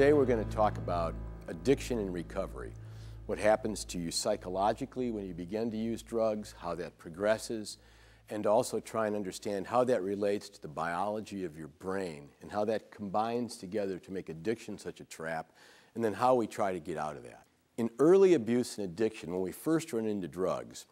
Today we're going to talk about addiction and recovery, what happens to you psychologically when you begin to use drugs, how that progresses, and also try and understand how that relates to the biology of your brain and how that combines together to make addiction such a trap, and then how we try to get out of that. In early abuse and addiction, when we first run into drugs,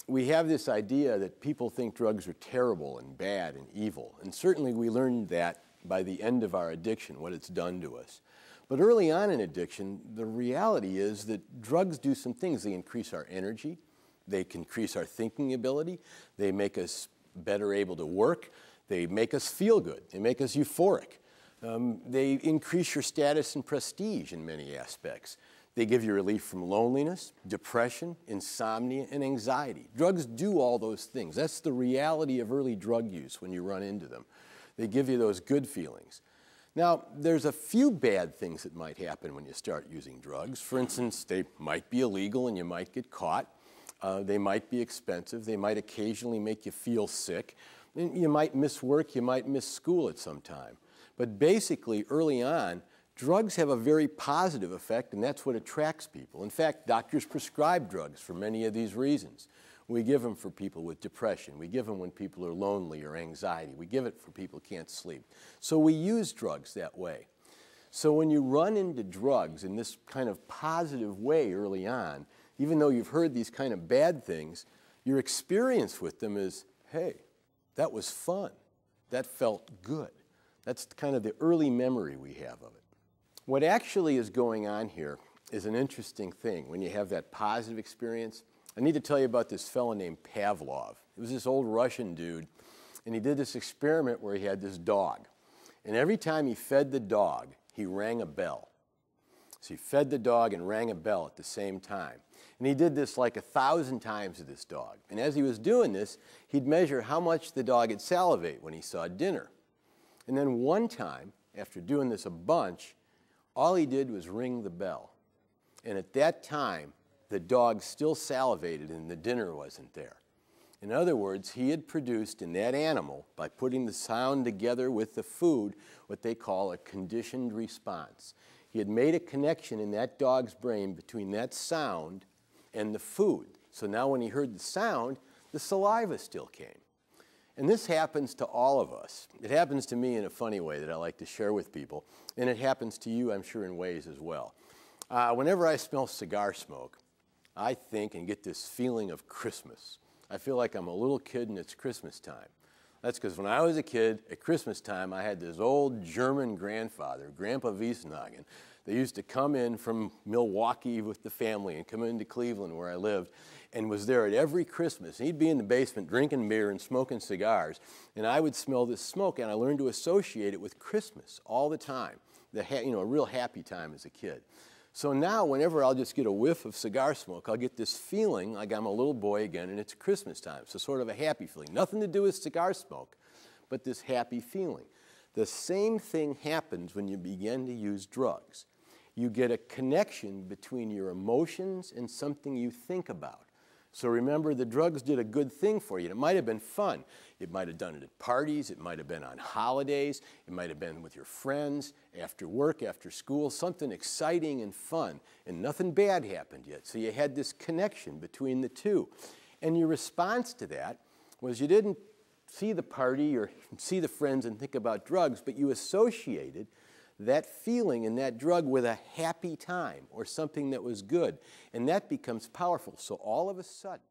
we have this idea that people think drugs are terrible and bad and evil, and certainly we learned that by the end of our addiction, what it's done to us. But early on in addiction, the reality is that drugs do some things. They increase our energy, they can increase our thinking ability, they make us better able to work, they make us feel good, they make us euphoric. They increase your status and prestige in many aspects. They give you relief from loneliness, depression, insomnia, and anxiety. Drugs do all those things. That's the reality of early drug use when you run into them. They give you those good feelings. Now, there's a few bad things that might happen when you start using drugs. For instance, they might be illegal and you might get caught. They might be expensive. They might occasionally make you feel sick. You might miss work. You might miss school at some time. But basically, early on, drugs have a very positive effect, and that's what attracts people. In fact, doctors prescribe drugs for many of these reasons. We give them for people with depression. We give them when people are lonely or anxiety. We give it for people who can't sleep. So we use drugs that way. So when you run into drugs in this kind of positive way early on, even though you've heard these kind of bad things, your experience with them is, hey, that was fun. That felt good. That's kind of the early memory we have of it. What actually is going on here is an interesting thing. When you have that positive experience, I need to tell you about this fellow named Pavlov. He was this old Russian dude, and he did this experiment where he had this dog. And every time he fed the dog, he rang a bell. So he fed the dog and rang a bell at the same time. And he did this like 1,000 times to this dog. And as he was doing this, he'd measure how much the dog would salivate when he saw dinner. And then one time, after doing this a bunch, all he did was ring the bell. And at that time, the dog still salivated and the dinner wasn't there. In other words, he had produced in that animal, by putting the sound together with the food, what they call a conditioned response. He had made a connection in that dog's brain between that sound and the food. So now when he heard the sound, the saliva still came. And this happens to all of us. It happens to me in a funny way that I like to share with people, and it happens to you, I'm sure, in ways as well. Whenever I smell cigar smoke, I think and get this feeling of Christmas. I feel like I'm a little kid and it's Christmas time. That's because when I was a kid, at Christmas time, I had this old German grandfather, Grandpa Wiesnagen. They used to come in from Milwaukee with the family and come into Cleveland where I lived and was there at every Christmas. And he'd be in the basement drinking beer and smoking cigars. And I would smell this smoke and I learned to associate it with Christmas all the time. A real happy time as a kid. So now, whenever I'll just get a whiff of cigar smoke, I'll get this feeling like I'm a little boy again and it's Christmas time. So sort of a happy feeling. Nothing to do with cigar smoke, but this happy feeling. The same thing happens when you begin to use drugs. You get a connection between your emotions and something you think about. So remember, the drugs did a good thing for you. It might have been fun. It might have done it at parties. It might have been on holidays. It might have been with your friends, after work, after school, something exciting and fun. And nothing bad happened yet. So you had this connection between the two. And your response to that was you didn't see the party or see the friends and think about drugs, but you associated that feeling and that drug with a happy time or something that was good. And that becomes powerful. So all of a sudden,